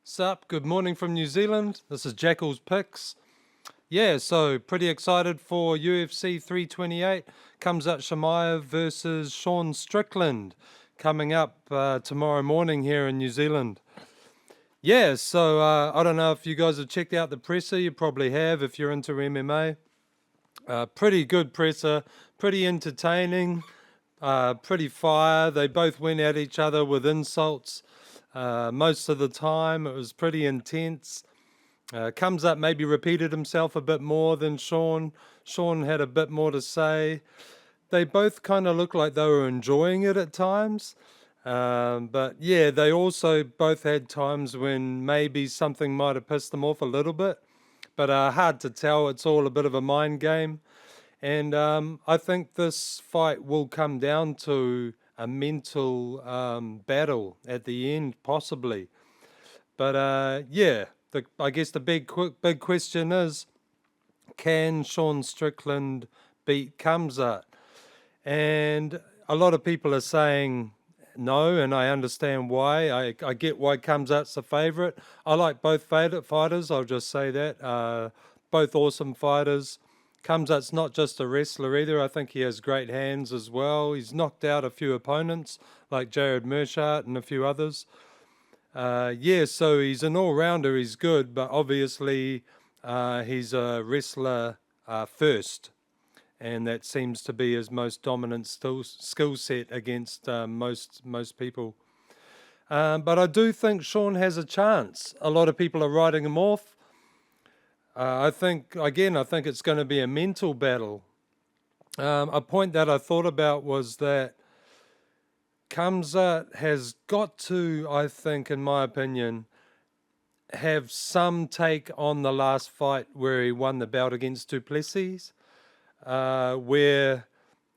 Sup, good morning from New Zealand. This is Jackal's Picks. Yeah, so pretty excited for UFC 328. Khamzat Chimaev versus Sean Strickland coming up tomorrow morning here in New Zealand. Yeah, so I don't know if you guys have checked out the presser. You probably have if you're into MMA. Pretty good presser, pretty entertaining, pretty fire. They both went at each other with insults. Most of the time, it was pretty intense. Khamzat maybe repeated himself a bit more than Sean. Sean had a bit more to say. They both kind of looked like they were enjoying it at times. But yeah, they also both had times when maybe something might have pissed them off a little bit. But hard to tell. It's all a bit of a mind game. And I think this fight will come down to a mental battle at the end, possibly. But yeah, I guess the big question is, can Sean Strickland beat Khamzat? And a lot of people are saying no, and I understand why. I get why Khamzat's the favourite. I like both fighters, I'll just say that. Both awesome fighters. Khamzat's not just a wrestler either. I think he has great hands as well. He's knocked out a few opponents like Jared Mershart and a few others. Yeah, so he's an all-rounder. He's good, but obviously he's a wrestler first, and that seems to be his most dominant skill set against most people. But I do think Sean has a chance. A lot of people are writing him off. I think it's going to be a mental battle. A point that I thought about was that Khamzat has got to, I think, in my opinion, have some take on the last fight where he won the bout against Du Plessis, where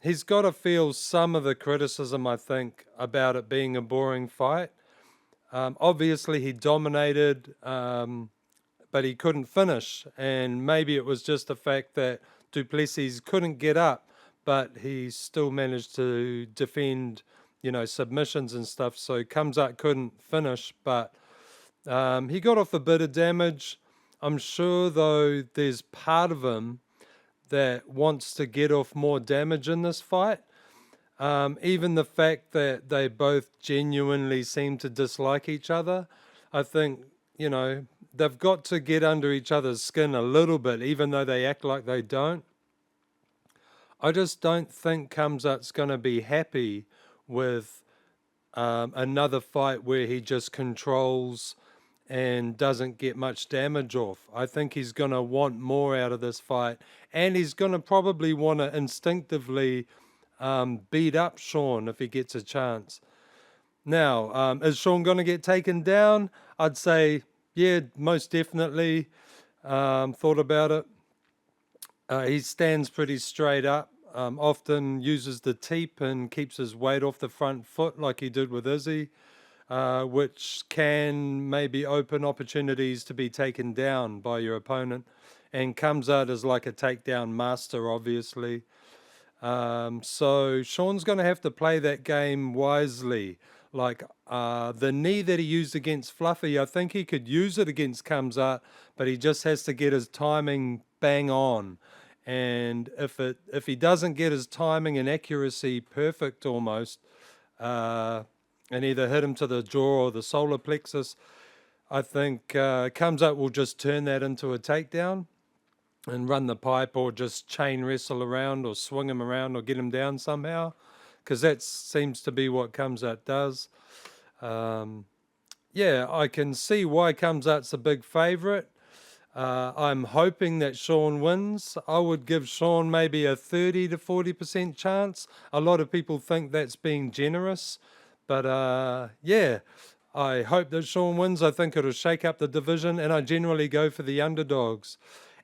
he's got to feel some of the criticism, I think, about it being a boring fight. Obviously, he dominated, but he couldn't finish, and maybe it was just the fact that Du Plessis couldn't get up, but he still managed to defend, submissions and stuff. So Khamzat couldn't finish, but he got off a bit of damage. I'm sure, though, there's part of him that wants to get off more damage in this fight. Even the fact that they both genuinely seem to dislike each other, I think, they've got to get under each other's skin a little bit, even though they act like they don't. I just don't think Khamzat's going to be happy with another fight where he just controls and doesn't get much damage off. I think he's going to want more out of this fight, and he's going to probably want to instinctively beat up Sean if he gets a chance. Now, is Sean going to get taken down? I'd say, yeah, most definitely. Thought about it. He stands pretty straight up, often uses the teep and keeps his weight off the front foot like he did with Izzy, which can maybe open opportunities to be taken down by your opponent. And Khamzat is like a takedown master, obviously. So Sean's going to have to play that game wisely. Like the knee that he used against Fluffy, I think he could use it against Khamzat, but he just has to get his timing bang on. And if he doesn't get his timing and accuracy perfect almost, and either hit him to the jaw or the solar plexus, I think Khamzat will just turn that into a takedown and run the pipe, or just chain wrestle around or swing him around or get him down somehow, because that seems to be what Khamzat does. Yeah, I can see why Khamzat's a big favourite. I'm hoping that Sean wins. I would give Sean maybe a 30 to 40% chance. A lot of people think that's being generous, but yeah, I hope that Sean wins. I think it'll shake up the division, and I generally go for the underdogs.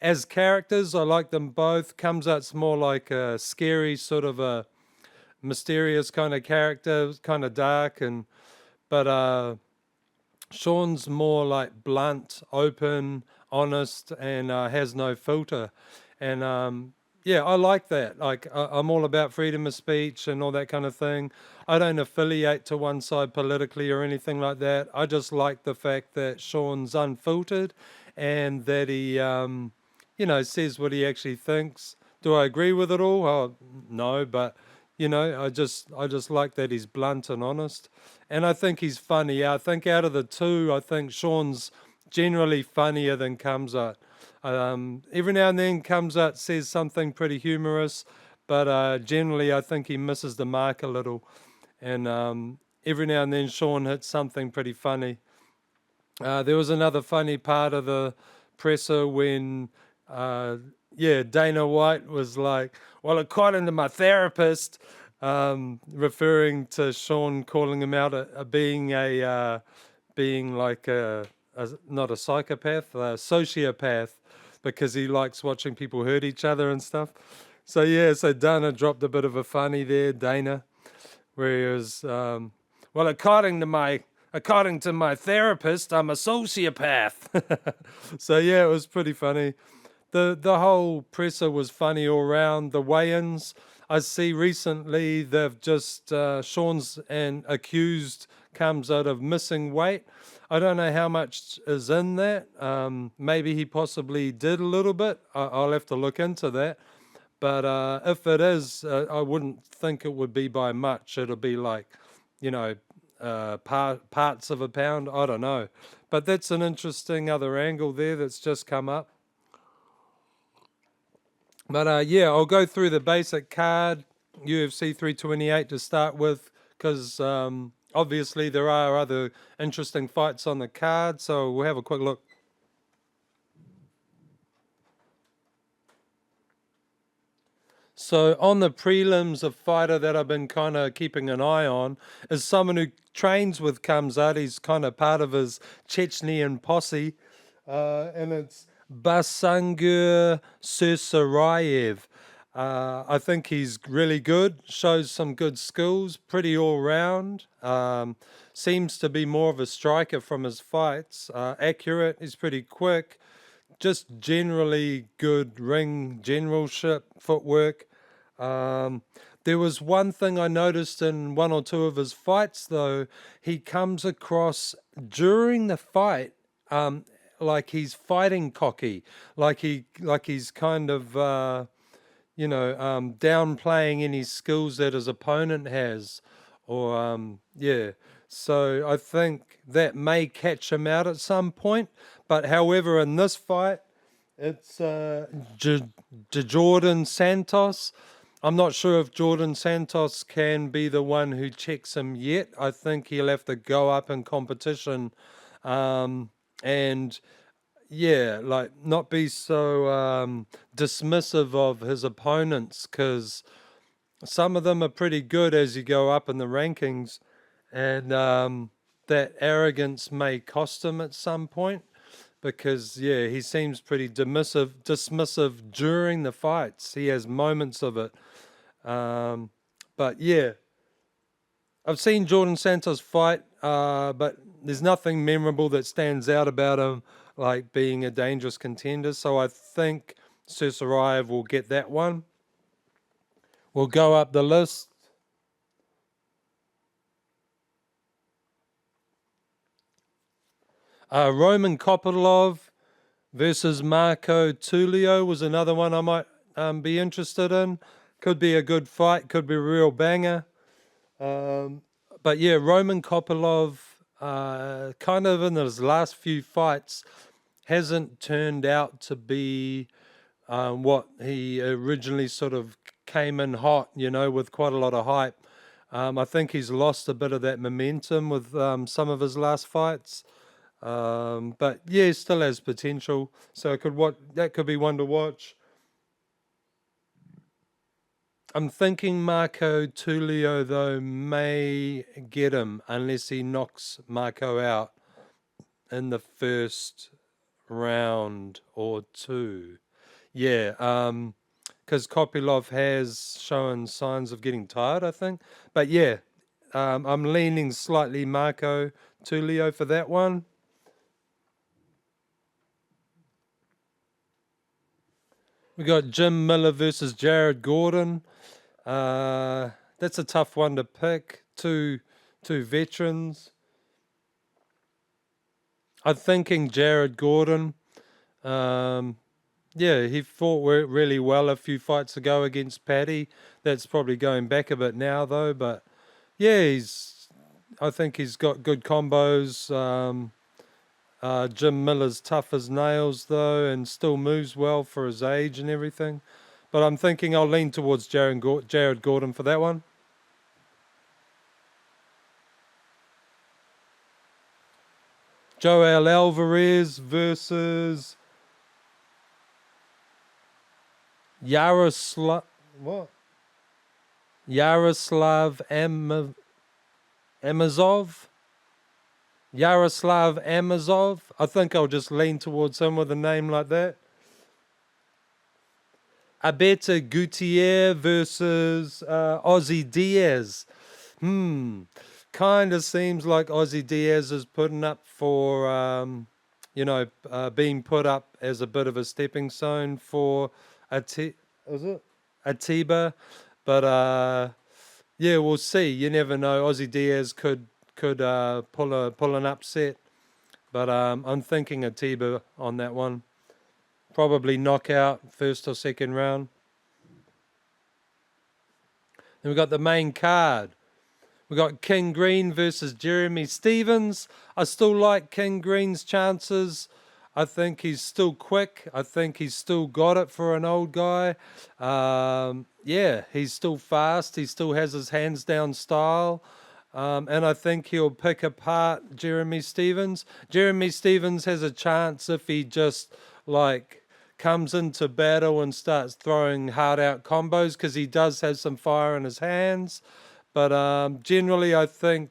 As characters, I like them both. Khamzat's more like a scary, sort of a mysterious kind of character, kind of dark, but Sean's more like blunt, open, honest, and has no filter. And yeah, I like that. Like, I'm all about freedom of speech and all that kind of thing. I don't affiliate to one side politically or anything like that. I just like the fact that Sean's unfiltered and that he, says what he actually thinks. Do I agree with it all? Oh, no, but I just like that he's blunt and honest, and I think he's funny. I think out of the two, I think Sean's generally funnier than Khamzat. Every now and then, Khamzat says something pretty humorous, but generally, I think he misses the mark a little. And every now and then, Sean hits something pretty funny. There was another funny part of the presser when, Dana White was like, "Well, according to my therapist," referring to Sean calling him out being like not a psychopath, a sociopath, because he likes watching people hurt each other and stuff. So yeah, so Dana dropped a bit of a funny there, Dana, where he was, well, according to my therapist, I'm a sociopath. So yeah, it was pretty funny. The whole presser was funny all round. The weigh-ins, I see recently they've just Sean's and accused Khamzat of missing weight. I don't know how much is in that. Maybe he possibly did a little bit. I'll have to look into that. But if it is, I wouldn't think it would be by much. It'll be like, parts of a pound. I don't know. But that's an interesting other angle there that's just come up. But yeah, I'll go through the basic card, UFC 328 to start with, because obviously there are other interesting fights on the card. So we'll have a quick look. So on the prelims, a fighter that I've been kind of keeping an eye on is someone who trains with Khamzat. He's kind of part of his Chechnyan posse, and it's Basangur Sursarayev. I think he's really good, shows some good skills, pretty all round. Seems to be more of a striker from his fights. Accurate, he's pretty quick, just generally good ring generalship, footwork. There was one thing I noticed in one or two of his fights, though. He comes across during the fight like he's fighting cocky, like he's kind of downplaying any skills that his opponent has, or yeah. So I think that may catch him out at some point. But however, in this fight, it's Jordan Santos. I'm not sure if Jordan Santos can be the one who checks him yet. I think he'll have to go up in competition, and yeah, like not be so dismissive of his opponents, because some of them are pretty good as you go up in the rankings, and that arrogance may cost him at some point, because yeah, he seems pretty dismissive during the fights. He has moments of it, but yeah, I've seen Jordan Santos fight, but there's nothing memorable that stands out about him, like being a dangerous contender. So I think Sursarayev will get that one. We'll go up the list. Roman Kopylov versus Marco Tulio was another one I might be interested in. Could be a good fight, could be a real banger. But yeah, Roman Kopylov, kind of in his last few fights, hasn't turned out to be what he originally sort of came in hot, with quite a lot of hype. I think he's lost a bit of that momentum with some of his last fights. But yeah, he still has potential. So that could be one to watch. I'm thinking Marco Tulio, though, may get him unless he knocks Marco out in the first round or two. Yeah, because Kopylov has shown signs of getting tired, I think. But yeah, I'm leaning slightly Marco Tulio for that one. We got Jim Miller versus Jared Gordon. That's a tough one to pick. Two veterans. I'm thinking Jared Gordon. Yeah, he fought really well a few fights ago against Paddy. That's probably going back a bit now, though. But yeah, I think he's got good combos. Jim Miller's tough as nails, though, and still moves well for his age and everything. But I'm thinking I'll lean towards Jared Gordon for that one. Joel Alvarez versus Yaroslav. What? Yaroslav Amazov. Yaroslav Amazov. I think I'll just lean towards him with a name like that. Abeta Gutierrez versus Ozzy Diaz. Kind of seems like Ozzy Diaz is putting up for, being put up as a bit of a stepping stone for Atiba. But yeah, we'll see. You never know. Ozzy Diaz could pull an upset. But I'm thinking Atiba on that one. Probably knockout, first or second round. Then we've got the main card. We've got King Green versus Jeremy Stephens. I still like King Green's chances. I think he's still quick. I think he's still got it for an old guy. Yeah, he's still fast. He still has his hands down style. And I think he'll pick apart Jeremy Stephens. Jeremy Stephens has a chance if he just comes into battle and starts throwing hard out combos, because he does have some fire in his hands. But generally, I think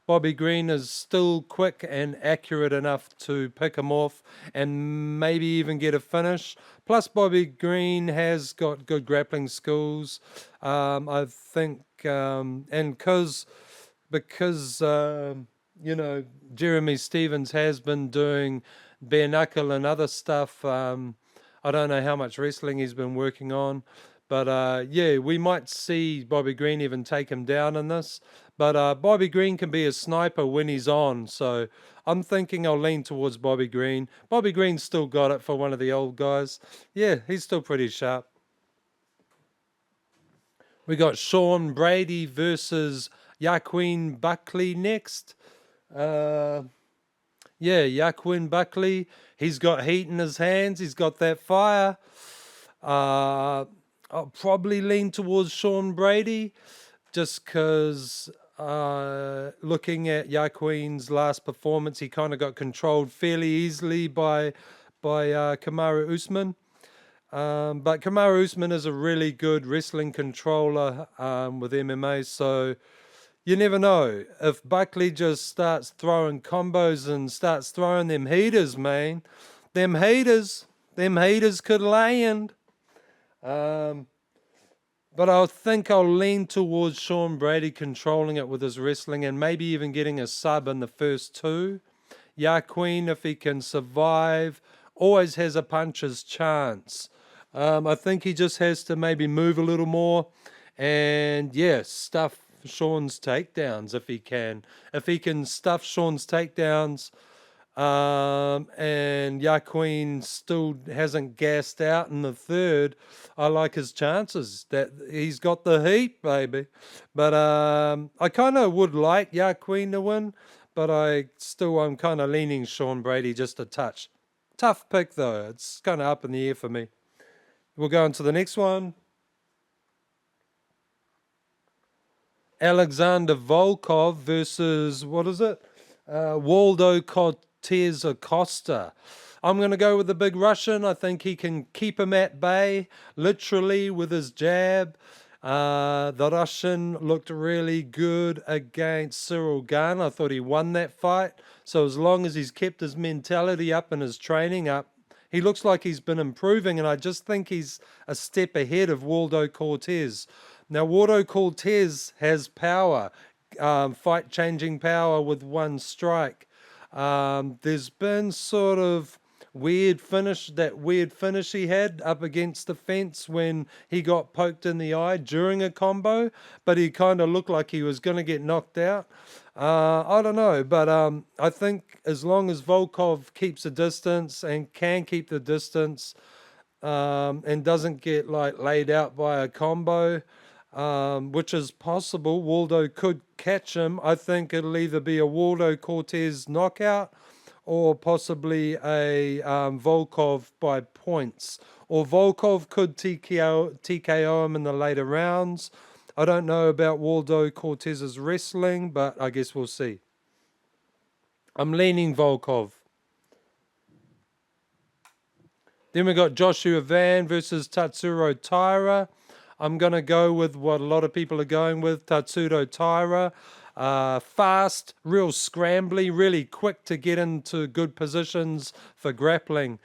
Bobby Green is still quick and accurate enough to pick him off and maybe even get a finish. Plus, Bobby Green has got good grappling skills. I think, and because Jeremy Stephens has been doing bare knuckle and other stuff. I don't know how much wrestling he's been working on. But yeah, we might see Bobby Green even take him down in this. But Bobby Green can be a sniper when he's on. So I'm thinking I'll lean towards Bobby Green. Bobby Green's still got it for one of the old guys. Yeah, he's still pretty sharp. We got Sean Brady versus Joaquin Buckley next. Yeah, Joaquin Buckley. He's got heat in his hands. He's got that fire. I'll probably lean towards Sean Brady, just because looking at Joaquin's last performance, he kind of got controlled fairly easily by Kamaru Usman. But Kamaru Usman is a really good wrestling controller with MMA, so you never know. If Buckley just starts throwing combos and starts throwing them heaters, man, them haters could land. But I think I'll lean towards Sean Brady controlling it with his wrestling and maybe even getting a sub in the first two. Joaquin, if he can survive, always has a puncher's chance. I think he just has to maybe move a little more and, yeah, stuff Sean's takedowns if he can. If he can stuff Sean's takedowns, and Joaquin still hasn't gassed out in the third, I like his chances. That he's got the heat, baby. But I kind of would like Joaquin to win, but I'm kind of leaning Sean Brady just a touch. Tough pick, though. It's kind of up in the air for me. We'll go on to the next one. Alexander Volkov versus, what is it? Waldo Cortez Acosta. I'm going to go with the big Russian. I think he can keep him at bay, literally, with his jab. The Russian looked really good against Cyril Gane. I thought he won that fight. So as long as he's kept his mentality up and his training up, he looks like he's been improving, and I just think he's a step ahead of Waldo Cortez. Now, Waldo Cortez has power, fight-changing power with one strike. There's been sort of that weird finish he had up against the fence when he got poked in the eye during a combo, but he kind of looked like he was going to get knocked out. I don't know, but I think as long as Volkov keeps a distance and can keep the distance, and doesn't get like laid out by a combo, which is possible. Waldo could catch him. I think it'll either be a Waldo Cortez knockout or possibly a Volkov by points. Or Volkov could TKO him in the later rounds. I don't know about Waldo Cortez's wrestling, but I guess we'll see. I'm leaning Volkov. Then we got Joshua Van versus Tatsuro Taira. I'm going to go with what a lot of people are going with, Tatsuro Taira. Fast, real scrambly, really quick to get into good positions for grappling.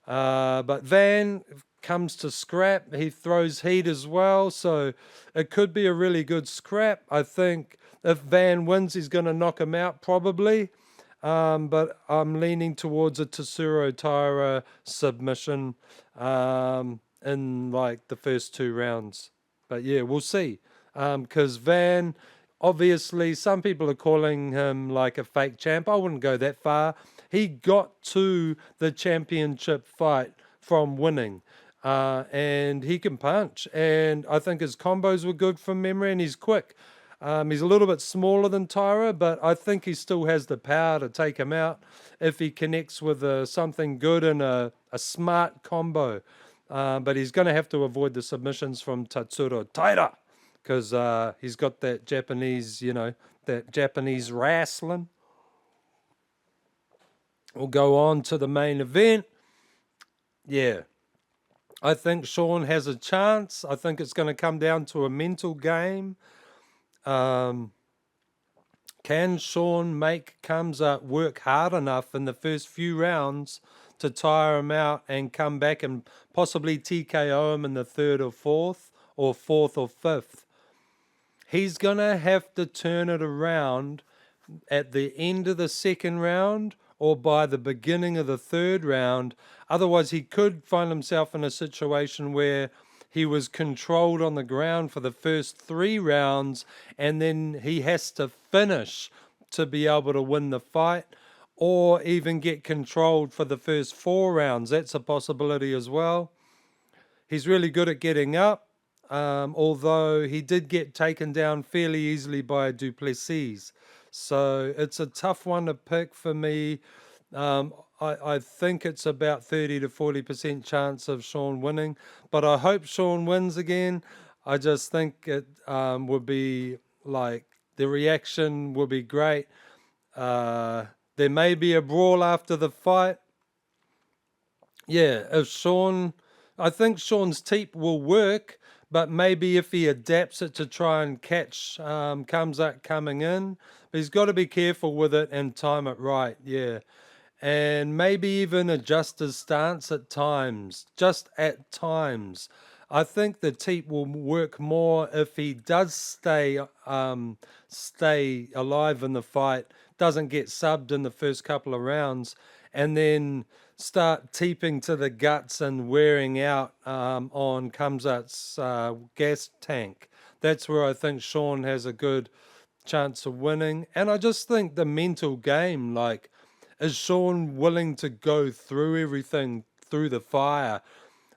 But Van comes to scrap. He throws heat as well, so it could be a really good scrap. I think if Van wins, he's going to knock him out probably. But I'm leaning towards a Tatsuro Taira submission in like the first 2 rounds. But yeah, we'll see. Because Van, obviously, some people are calling him like a fake champ. I wouldn't go that far. He got to the championship fight from winning. And he can punch. And I think his combos were good from memory, and he's quick. He's a little bit smaller than Taira, but I think he still has the power to take him out if he connects with something good and a smart combo. But he's going to have to avoid the submissions from Tatsuro Taira because he's got that Japanese, that Japanese wrestling. We'll go on to the main event. Yeah. I think Sean has a chance. I think it's going to come down to a mental game. Can Sean make Khamzat work hard enough in the first few rounds to tire him out and come back and possibly TKO him in the 3rd or 4th, or 4th or 5th? He's going to have to turn it around at the end of the 2nd round or by the beginning of the 3rd round. Otherwise, he could find himself in a situation where he was controlled on the ground for the first 3 rounds, and then he has to finish to be able to win the fight, or even get controlled for the first 4 rounds. That's a possibility as well. He's really good at getting up, although he did get taken down fairly easily by Du Plessis. So it's a tough one to pick for me. I think it's about 30 to 40% chance of Sean winning, but I hope Sean wins again. I just think it would be like, the reaction would be great. There may be a brawl after the fight. Yeah, I think Sean's teep will work, but maybe if he adapts it to try and catch Khamzat coming in, but he's got to be careful with it and time it right. Yeah. And maybe even adjust his stance at times, just at times. I think the teep will work more if he does stay alive in the fight, doesn't get subbed in the first couple of rounds, and then start teeping to the guts and wearing out on Khamzat's gas tank. That's where I think Sean has a good chance of winning. And I just think the mental game, like, is Sean willing to go through everything, through the fire?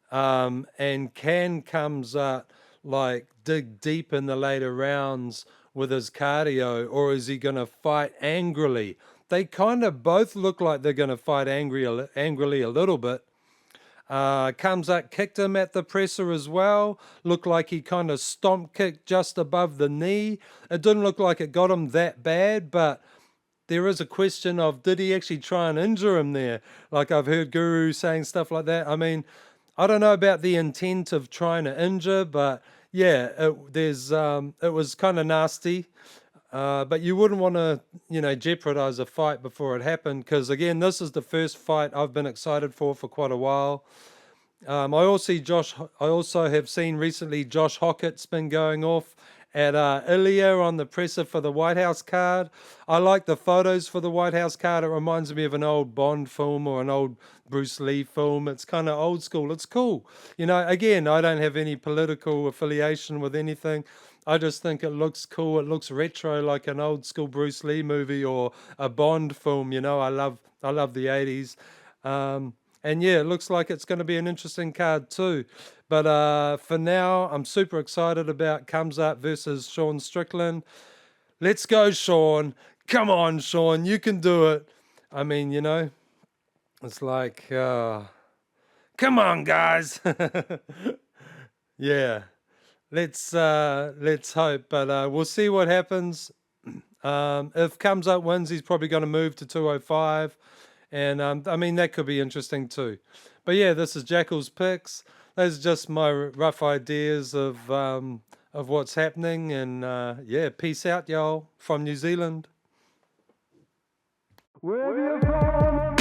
And can Khamzat like dig deep in the later rounds with his cardio, or is he going to fight angrily? They kind of both look like they're going to fight angrily a little bit. Khamzat kicked him at the presser as well. Looked like he kind of stomp kicked just above the knee. It didn't look like it got him that bad, but there is a question of, did he actually try and injure him there? Like, I've heard Guru saying stuff like that. I mean, I don't know about the intent of trying to injure, but yeah, it was kind of nasty. But you wouldn't want to, jeopardize a fight before it happened, because again, this is the first fight I've been excited for quite a while. I also have seen recently Josh Hockett's been going off, at Ilya on the presser for the White House card. I like the photos for the White House card. It reminds me of an old Bond film or an old Bruce Lee film. It's kind of old school. It's cool. You know, again, I don't have any political affiliation with anything. I just think it looks cool. It looks retro, like an old school Bruce Lee movie or a Bond film. You know, I love the 80s. And yeah, it looks like it's going to be an interesting card too. But for now, I'm super excited about Khamzat versus Sean Strickland. Let's go, Sean. Come on, Sean. You can do it. I mean, you know, it's like, come on, guys. Yeah. Let's hope. But we'll see what happens. If Khamzat wins, he's probably going to move to 205. And I mean, that could be interesting too. But yeah, this is Jackal's picks. Those are just my rough ideas of what's happening. And yeah, peace out, y'all, from New Zealand. Wherever you're from.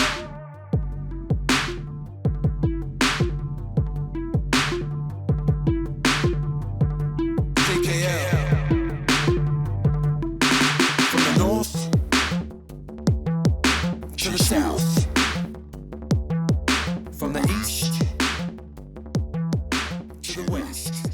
From the north to the south, from the east to the west.